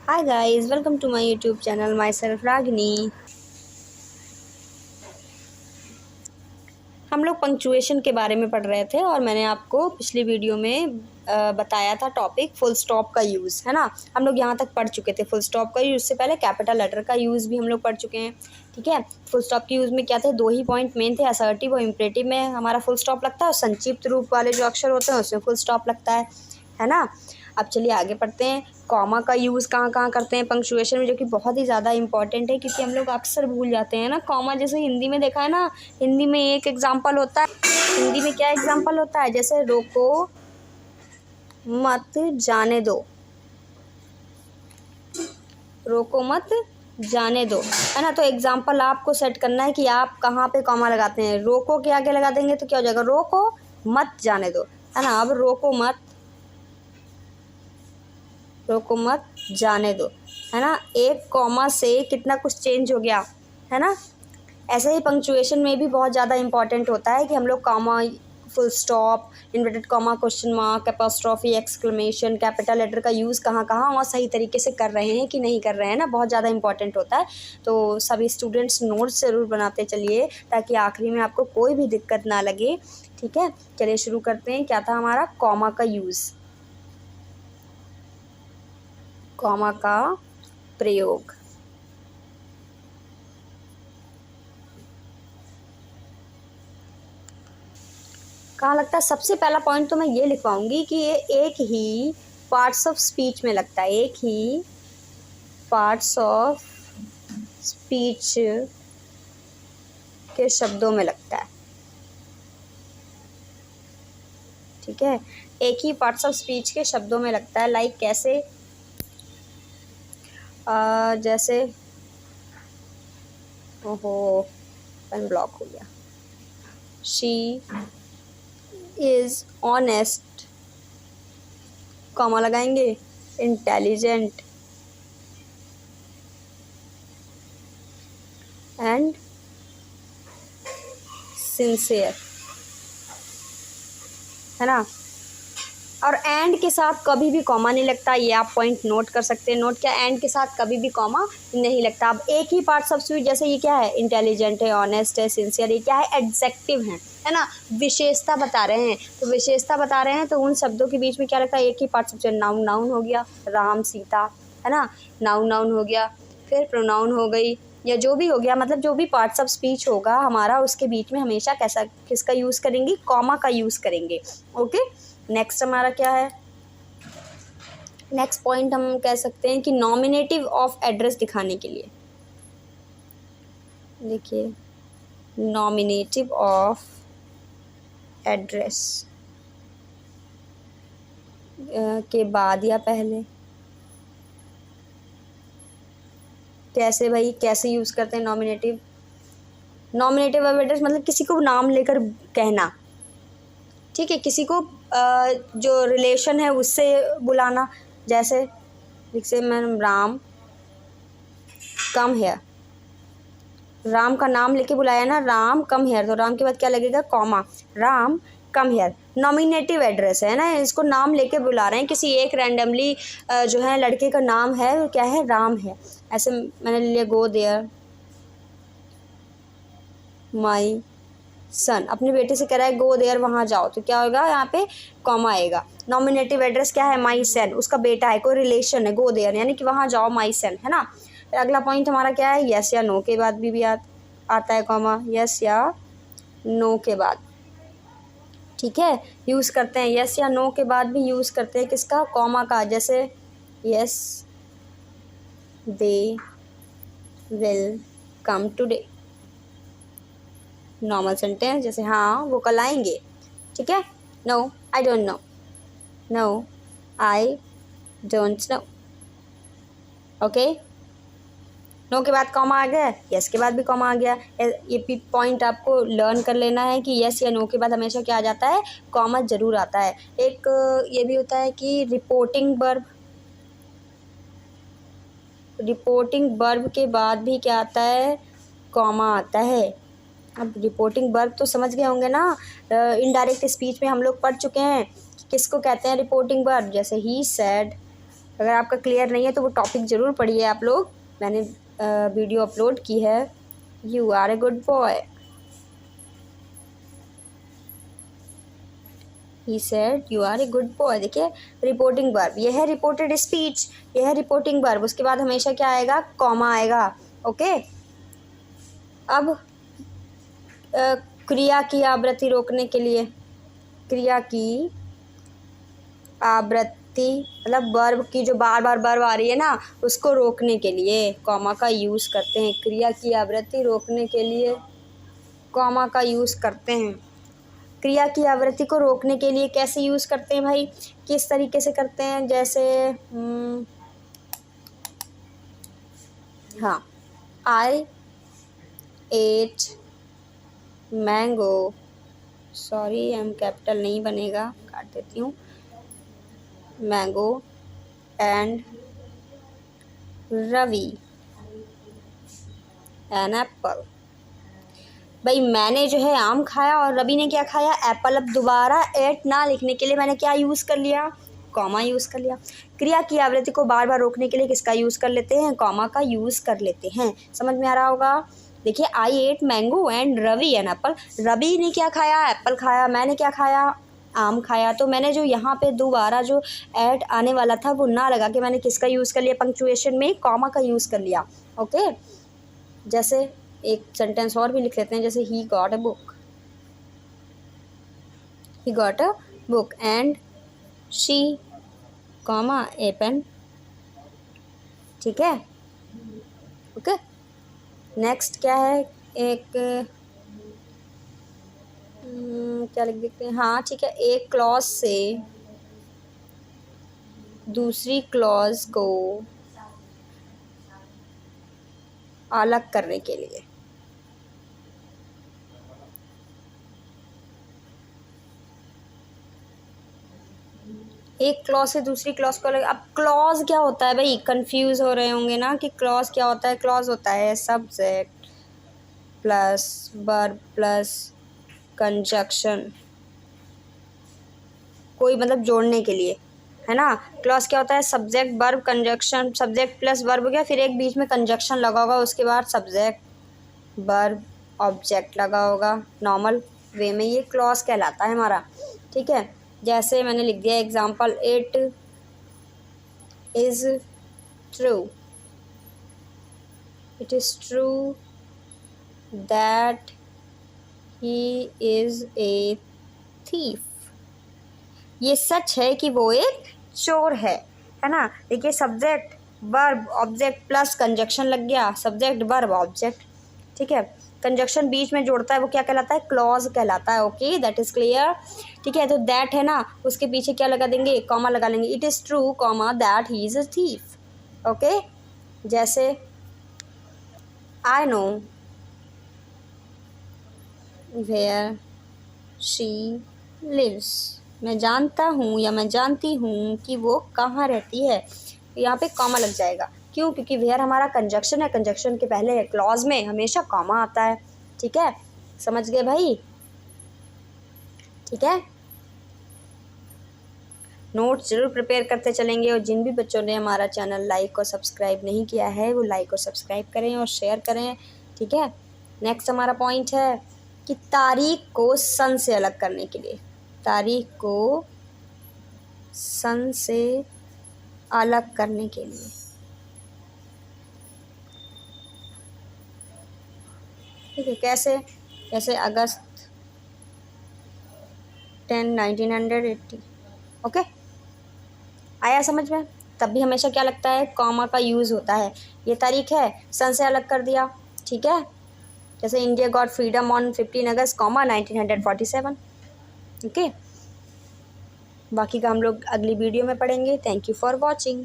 Hi guys, welcome to my YouTube channel. Myself Ragini. हम लोग punctuation के बारे में पढ़ रहे थे और मैंने आपको पिछली वीडियो में बताया था टॉपिक फुल स्टॉप का यूज़, है ना। हम लोग यहाँ तक पढ़ चुके थे। फुल स्टॉप का यूज़ से पहले कैपिटल लेटर का यूज़ भी हम लोग पढ़ चुके हैं। ठीक है, फुल स्टॉप के यूज़ में क्या थे, दो ही पॉइंट मेन थे, असर्टिव और इम्परेटिव में हमारा फुल स्टॉप लगता है और संक्षिप्त रूप वाले जो अक्षर होते हैं उसमें फुल स्टॉप लगता है ना। अब चलिए आगे पढ़ते हैं। कॉमा का यूज़ कहाँ कहाँ करते हैं पंक्चुएशन में, जो कि बहुत ही ज़्यादा इंपॉर्टेंट है क्योंकि हम लोग अक्सर भूल जाते हैं ना। कॉमा जैसे हिंदी में देखा है ना, हिंदी में एक एग्जाम्पल होता है। हिंदी में क्या एग्जाम्पल होता है, जैसे रोको मत जाने दो, रोको मत जाने दो, है ना। तो एग्जाम्पल आपको सेट करना है कि आप कहाँ पे कॉमा लगाते हैं। रोको के आगे लगा देंगे तो क्या हो जाएगा, रोको मत जाने दो, है ना। अब रोको मत जाने दो, है ना। एक कॉमा से कितना कुछ चेंज हो गया, है ना। ऐसे ही पंक्चुएशन में भी बहुत ज़्यादा इंपॉर्टेंट होता है कि हम लोग comma, full stop, inverted comma, question mark, apostrophe, exclamation, capital letter का यूज़ कहाँ कहाँ और सही तरीके से कर रहे हैं कि नहीं कर रहे हैं ना, बहुत ज़्यादा इंपॉर्टेंट होता है। तो सभी स्टूडेंट्स नोट्स ज़रूर बनाते चलिए ताकि आखिरी में आपको कोई भी दिक्कत ना लगे। ठीक है, चलिए शुरू करते हैं। क्या था हमारा कॉमा का यूज़, कॉमा का प्रयोग। कहाँ लगता है, सबसे पहला पॉइंट तो मैं ये लिखवाऊंगी कि ये एक ही पार्ट्स ऑफ स्पीच में लगता है, एक ही पार्ट्स ऑफ स्पीच के शब्दों में लगता है। ठीक है, एक ही पार्ट्स ऑफ स्पीच के शब्दों में लगता है। लाइक कैसे, जैसे, ओहो पेन ब्लॉक हो गया। शी इज़ ऑनेस्ट, कॉमा लगाएंगे, इंटेलिजेंट एंड सिंसियर, है ना। और एंड के साथ कभी भी कॉमा नहीं लगता, ये आप पॉइंट नोट कर सकते हैं। नोट क्या, एंड के साथ कभी भी कॉमा नहीं लगता। अब एक ही पार्ट सब्स्टिट्यूट, जैसे ये क्या है, इंटेलिजेंट है, ऑनेस्ट है, सिंसियर, ये क्या है, एडजेक्टिव है ना, विशेषता बता रहे हैं। तो विशेषता बता रहे हैं तो उन शब्दों के बीच में क्या लगता है, एक ही पार्ट सब्स्टिट्यूट। नाउन नाउन हो गया, राम सीता, है ना, नाउन नाउन हो गया। फिर प्रोनाउन हो गई, या जो भी हो गया, मतलब जो भी पार्ट्स ऑफ स्पीच होगा हमारा, उसके बीच में हमेशा कैसा, किसका यूज़ करेंगे, कॉमा का यूज़ करेंगे। ओके, नेक्स्ट हमारा क्या है, नेक्स्ट पॉइंट हम कह सकते हैं कि नॉमिनेटिव ऑफ एड्रेस दिखाने के लिए, देखिए, नॉमिनेटिव ऑफ एड्रेस के बाद या पहले, कैसे भाई, कैसे यूज़ करते हैं नॉमिनेटिव। नॉमिनेटिव ऑफ एड्रेस मतलब किसी को नाम लेकर कहना, ठीक है, किसी को जो रिलेशन है उससे बुलाना। जैसे मैं, राम कम हेयर, राम का नाम लेके बुलाया ना, राम कम हेयर, तो राम के बाद क्या लगेगा, comma, Ram come here. Nominative address है ना, इसको नाम लेके बुला रहे हैं, किसी एक रैंडमली जो है लड़के का नाम है, वो क्या है, राम है। ऐसे मैंने लिया, गो देयर माई सन, अपने बेटे से कह रहा है गो देयर, वहाँ जाओ, तो क्या होगा, यहाँ पे कॉमा आएगा। नॉमिनेटिव एड्रेस क्या है, माई सन, उसका बेटा है, कोई रिलेशन है, गो देयर यानी कि वहाँ जाओ, माई सन, है ना। फिर अगला पॉइंट हमारा क्या है, यस या नो के बाद भी आता है कॉमा, यस या नो के बाद, ठीक है, यूज़ करते हैं। यस या नो के बाद भी यूज़ करते हैं किसका, कॉमा का। जैसे yes they will come today, normal sentence, जैसे हाँ वो कल आएंगे, ठीक है। No I don't know, no I don't know, okay. No के बाद कॉमा आ गया, यस के बाद भी कॉमा आ गया। ये पॉइंट आपको लर्न कर लेना है कि यस या नो के बाद हमेशा क्या आ जाता है, कॉमा ज़रूर आता है। एक ये भी होता है कि रिपोर्टिंग वर्ब के बाद भी क्या आता है, कॉमा आता है। अब रिपोर्टिंग वर्ब तो समझ गए होंगे ना, इनडायरेक्ट स्पीच में हम लोग पढ़ चुके हैं कि किसको कहते हैं रिपोर्टिंग वर्ब। जैसे ही सेड, अगर आपका क्लियर नहीं है तो वो टॉपिक ज़रूर पढ़िए आप लोग, मैंने वीडियो अपलोड की है। You are a good boy, he said you are a good boy. देखिए रिपोर्टिंग वर्ब, यह है रिपोर्टेड स्पीच, यह है रिपोर्टिंग वर्ब, उसके बाद हमेशा क्या आएगा, कॉमा आएगा। ओके, अब क्रिया की आवृत्ति रोकने के लिए, क्रिया की आवृत्ति मतलब वर्ब की जो बार बार वर्ब आ रही है ना, उसको रोकने के लिए कॉमा का यूज़ करते हैं। क्रिया की आवृत्ति रोकने के लिए कॉमा का यूज़ करते हैं। क्रिया की आवृत्ति को रोकने के लिए कैसे यूज़ करते हैं भाई, किस तरीके से करते हैं, जैसे हाँ, I ate mango, sorry M capital नहीं बनेगा, काट देती हूँ, mango and Ravi an apple. भाई मैंने जो है आम खाया और रवि ने क्या खाया, एप्पल। अब दोबारा एट ना लिखने के लिए मैंने क्या यूज़ कर लिया, कॉमा यूज़ कर लिया। क्रिया की आवृत्ति को बार बार रोकने के लिए किसका यूज़ कर लेते हैं, कॉमा का यूज़ कर लेते हैं। समझ में आ रहा होगा। देखिए I ate mango and Ravi an apple, Ravi ने क्या खाया, एप्पल खाया, मैंने क्या खाया, आम खाया। तो मैंने जो यहाँ पे दोबारा जो एट आने वाला था वो ना लगा के मैंने किसका यूज़ कर लिया, पंक्चुएशन में कॉमा का यूज़ कर लिया। ओके, जैसे एक सेंटेंस और भी लिख लेते हैं, जैसे he got a book, he got a book and she comma a pen. ठीक है, ओके। नेक्स्ट क्या है, एक क्या लिख देते हैं, हाँ ठीक है, एक क्लॉज से दूसरी क्लॉज को अलग करने के लिए, एक क्लॉज से दूसरी क्लॉज को अलग। अब क्लॉज क्या होता है भाई, कंफ्यूज हो रहे होंगे ना कि क्लॉज क्या होता है। क्लॉज होता है subject plus verb plus conjunction, कोई मतलब जोड़ने के लिए, है ना। क्लॉज क्या होता है, subject verb conjunction, subject plus verb हो गया, फिर एक बीच में कंजक्शन लगा होगा, उसके बाद सब्जेक्ट वर्ब ऑब्जेक्ट लगा होगा। नॉर्मल वे में ये क्लॉज कहलाता है हमारा। ठीक है, जैसे मैंने लिख दिया example, it is true, it is true that he is a thief. ये सच है कि वो एक चोर है ना। देखिए subject verb object plus conjunction लग गया, सब्जेक्ट वर्ब ऑब्जेक्ट। ठीक है, कंजक्शन बीच में जोड़ता है वो क्या कहलाता है, क्लॉज कहलाता है। Okay, that is clear. ठीक है, तो दैट है ना, उसके पीछे क्या लगा देंगे, कॉमा लगा लेंगे। It is true comma that he is a thief. Okay, जैसे I know where she lives, मैं जानता हूँ या मैं जानती हूँ कि वो कहाँ रहती है। यहाँ पे कॉमा लग जाएगा, क्यों, क्योंकि वेयर हमारा कंजक्शन है, कंजक्शन के पहले क्लॉज में हमेशा कॉमा आता है। ठीक है, समझ गए भाई। ठीक है, नोट्स ज़रूर प्रिपेयर करते चलेंगे, और जिन भी बच्चों ने हमारा चैनल लाइक और सब्सक्राइब नहीं किया है वो लाइक और सब्सक्राइब करें और शेयर करें। ठीक है, नेक्स्ट हमारा पॉइंट है कि तारीख को सन से अलग करने के लिए, तारीख को सन से अलग करने के लिए। ठीक है, कैसे, जैसे अगस्त 10, 1980। ओके, आया समझ में। तब भी हमेशा क्या लगता है, कॉमा का यूज़ होता है। ये तारीख है, सन से अलग कर दिया। ठीक है, जैसे India got freedom on 15 August comma 1947। Okay, बाकी का हम लोग अगली वीडियो में पढ़ेंगे। Thank you for watching.